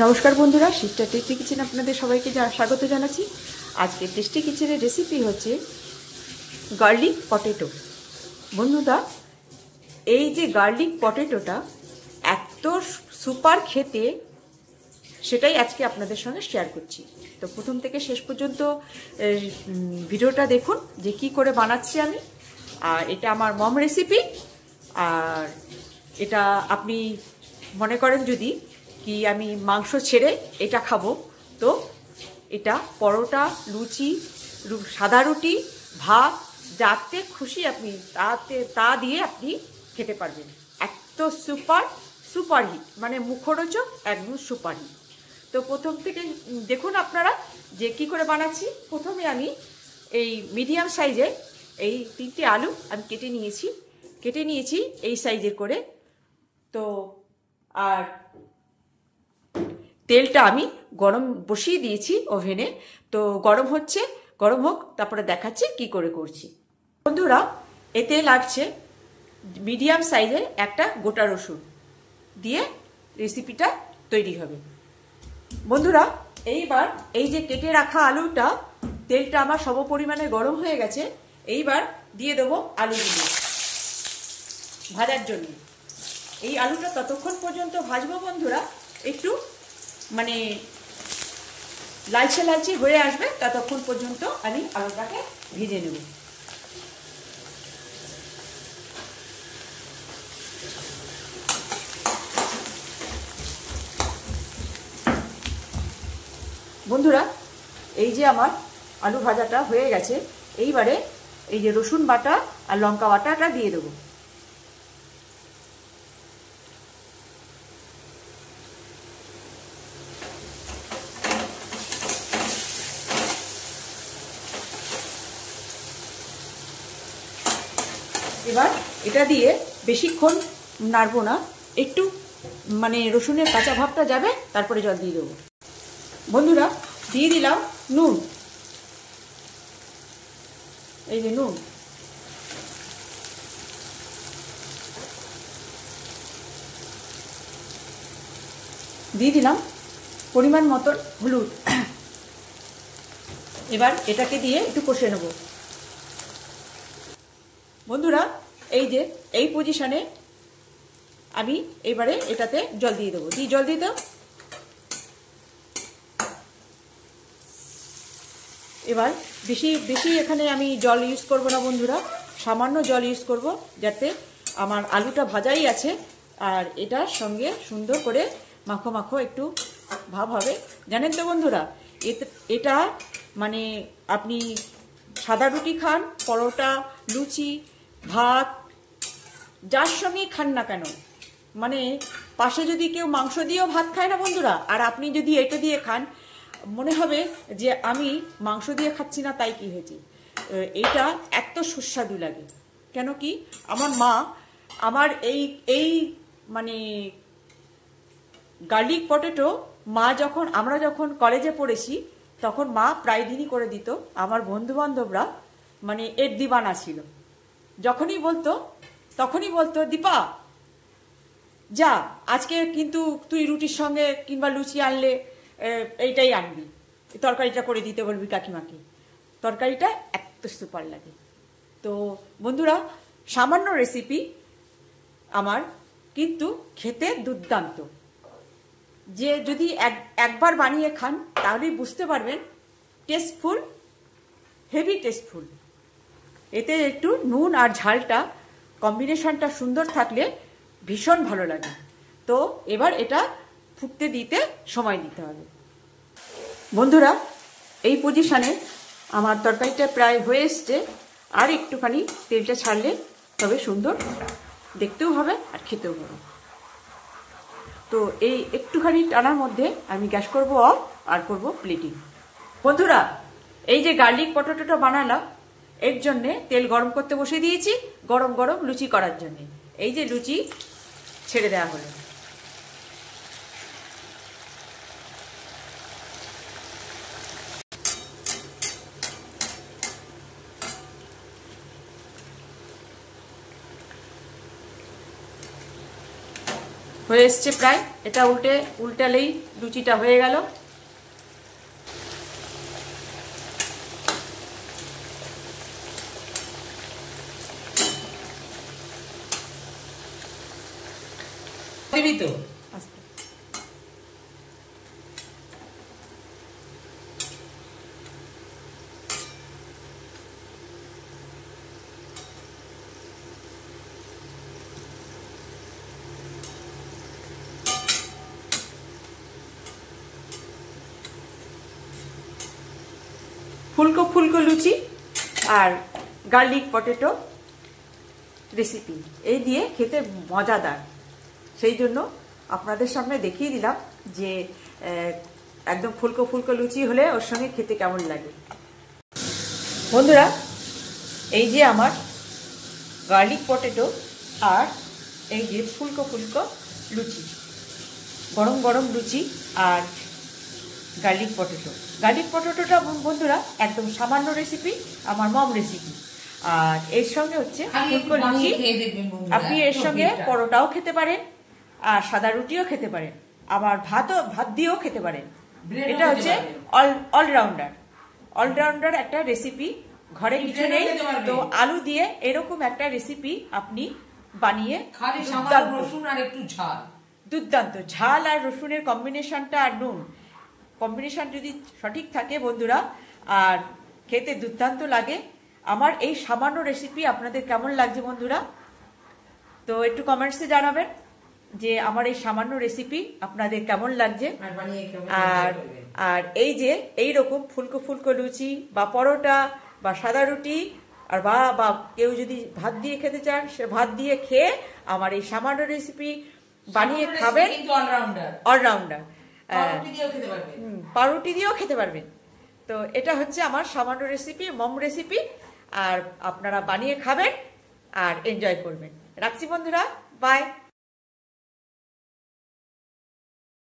নমস্কার বন্ধুরা, sister tasty kitchen আপনাদের সবাইকে স্বাগত জানাচ্ছি। আজকে টেস্টি কিচেনের রেসিপি হচ্ছে গার্লিক পটেটো। বন্ধুরা, এই যে গার্লিক পটেটোটা এত সুপার খেতে, সেটাই আজকে আপনাদের সঙ্গে শেয়ার করছি। তো প্রথম থেকে শেষ পর্যন্ত ভিডিওটা দেখুন যে কি করে বানাচ্ছি আমি। আর এটা আমার মম রেসিপি। আর এটা আপনি মনে করেন যদি কি আমি মাংস ছেড়ে এটা খাবো, তো এটা পরোটা, লুচি, সাদা রুটি, ভাত, যাতে খুশি আপনি তা দিয়ে আপনি খেতে পারবেন। এত সুপার হিট, মানে মুখরোচক, একদম সুপার হিট। তো প্রথম থেকে দেখুন আপনারা যে কি করে বানাচ্ছি। প্রথমে আমি এই মিডিয়াম সাইজের এই 3টে আলু আমি কেটে নিয়েছি এই সাইজের করে। তো আর তেলটা আমি গরম বসিয়ে দিয়েছি ওভেনে। তো গরম হোক, তারপরে দেখাচ্ছি কি করে করছি। বন্ধুরা, এতে লাগছে মিডিয়াম সাইজের একটা গোটা রসুন দিয়ে রেসিপিটা তৈরি হবে। বন্ধুরা, এইবার এই যে কেটে রাখা আলুটা, তেলটা আমার সম পরিমাণে গরম হয়ে গেছে। এইবার দিয়ে দেবো আলুগুলো ভাজার জন্য। এই আলুটা ততক্ষণ পর্যন্ত ভাজবো বন্ধুরা, একটু মানে লালচে হয়ে আসবে, ততক্ষণ পর্যন্ত আমি আলুটাকে ভেজে নেব। বন্ধুরা, এই যে আমার আলু ভাজাটা হয়ে গেছে। এইবারে এই যে রসুন বাটা আর লঙ্কা বাটাটা দিয়ে দেবো। এবার এটা দিয়ে বেশিক্ষণ নাড়বো না, একটু মানে রসুনের কাঁচা ভাবটা যাবে, তারপরে জল দিয়ে দেবো। বন্ধুরা, দিয়ে দিলাম নুন। এই যে নুন, দিয়ে দিলাম পরিমাণ মতন হলুদ। এবার এটাকে দিয়ে একটু কষে নেব। বন্ধুরা, এই যে এই পজিশনে আমি এবারে এটাতে জল দিয়ে দেবো। জল দিয়ে দাও। এবার বেশি এখানে আমি জল ইউজ করব না বন্ধুরা, সামান্য জল ইউজ করব, যাতে আমার আলুটা ভাজাই আছে আর এটার সঙ্গে সুন্দর করে মাখো একটু ভাব হবে। জানেন তো বন্ধুরা, এটা মানে আপনি সাদা রুটি খান, পরোটা, লুচি, ভাত, যার সঙ্গেই খান না কেন, মানে পাশে যদি কেউ মাংস দিয়েও ভাত খায় না বন্ধুরা, আর আপনি যদি এটা দিয়ে খান, মনে হবে যে আমি মাংস দিয়ে খাচ্ছি না, তাই কি হয়েছে। এইটা এত সুস্বাদু লাগে। কেন কি আমার মা আমার এই মানে গার্লিক পটেটো আমরা যখন কলেজে পড়েছি, তখন মা প্রায় দিনই করে দিত। আমার বন্ধু বান্ধবরা মানে এর দিবানা ছিল। তখনই বলতো দীপা, যা আজকে কিন্তু তুই রুটির সঙ্গে কিংবা লুচি আনলে এইটাই আনবি, তরকারিটা করে দিতে বলবি কাকিমাকে। তরকারিটা এত সুপার লাগে। তো বন্ধুরা, সামান্য রেসিপি আমার, কিন্তু খেতে দুর্দান্ত। যে যদি একবার বানিয়ে খান, তাহলেই বুঝতে পারবেন টেস্টফুল, হেভি টেস্টফুল। এতে একটু নুন আর ঝালটা কম্বিনেশনটা সুন্দর থাকলে ভীষণ ভালো লাগে। তো এবার এটা ফুটতে দিতে সময় দিতে হবে। বন্ধুরা, এই পজিশনে আমার তরকারিটা প্রায় হয়ে এসছে। আর একটুখানি তেলটা ছাড়লে তবে সুন্দর দেখতেও হবে আর খেতেও হবে। তো এই একটুখানি টানার মধ্যে আমি গ্যাস করব অফ আর করব প্লেটিং। বন্ধুরা, এই যে গার্লিক পটেটোটা বানালাম, এর জন্যে তেল গরম করতে বসিয়ে দিয়েছি, গরম লুচি করার জন্যে। এই যে লুচি ছেড়ে দেওয়া হলো। হয়ে এসছে প্রায়। এটা উল্টালেই লুচিটা হয়ে গেল। দিবি তো ফুলকো ফুলকো লুচি আর গার্লিক পটেটো রেসিপি, এই দিয়ে খেতে মজাদার। সেই জন্য আপনাদের সামনে দেখিয়ে দিলাম যে একদম ফুলকো ফুলকো লুচি হলে ওর সঙ্গে খেতে কেমন লাগে। বন্ধুরা, এই যে আমার গার্লিক পটেটো আর এই যে ফুলকো ফুলকো লুচি, গরম গরম লুচি আর গার্লিক পটেটোটা বন্ধুরা একদম সামান্য রেসিপি, আমার মম রেসিপি। আর এর সঙ্গে হচ্ছে ফুলকো লুচি। আপনি এর সঙ্গে পরোটাও খেতে পারেন আর সাদা রুটিও খেতে পারেন, আবার ভাত দিয়েও খেতে পারেন। এটা হচ্ছে অলরাউন্ডার একটা রেসিপি। ঘরে কিছু নেই তো আলু দিয়ে এরকম একটা রেসিপি আপনি বানিয়ে দুর্দান্ত ঝাল আর রসুনের কম্বিনেশনটা আর নুন কম্বিনেশন যদি সঠিক থাকে বন্ধুরা, আর খেতে দুর্দান্ত লাগে। আমার এই সামান্য রেসিপি আপনাদের কেমন লাগছে বন্ধুরা? তো একটু কমেন্টসে জানাবেন যে আমার এই সামান্য রেসিপি আপনাদের কেমন লাগছে। আর এই যে এইরকম ফুলকো ফুলকো লুচি বা পরোটা বা সাদা রুটি আর বা কেউ যদি ভাত দিয়ে খেতে চান, সে ভাত দিয়ে খেয়ে আমার এই সামান্য রেসিপি বানিয়ে খাবেন। অলরাউন্ডার পাউরুটি দিয়েও খেতে পারবেন। তো এটা হচ্ছে আমার সামান্য রেসিপি, মম রেসিপি, আর আপনারা বানিয়ে খাবেন আর এনজয় করবেন। রাখছি বন্ধুরা, বাই।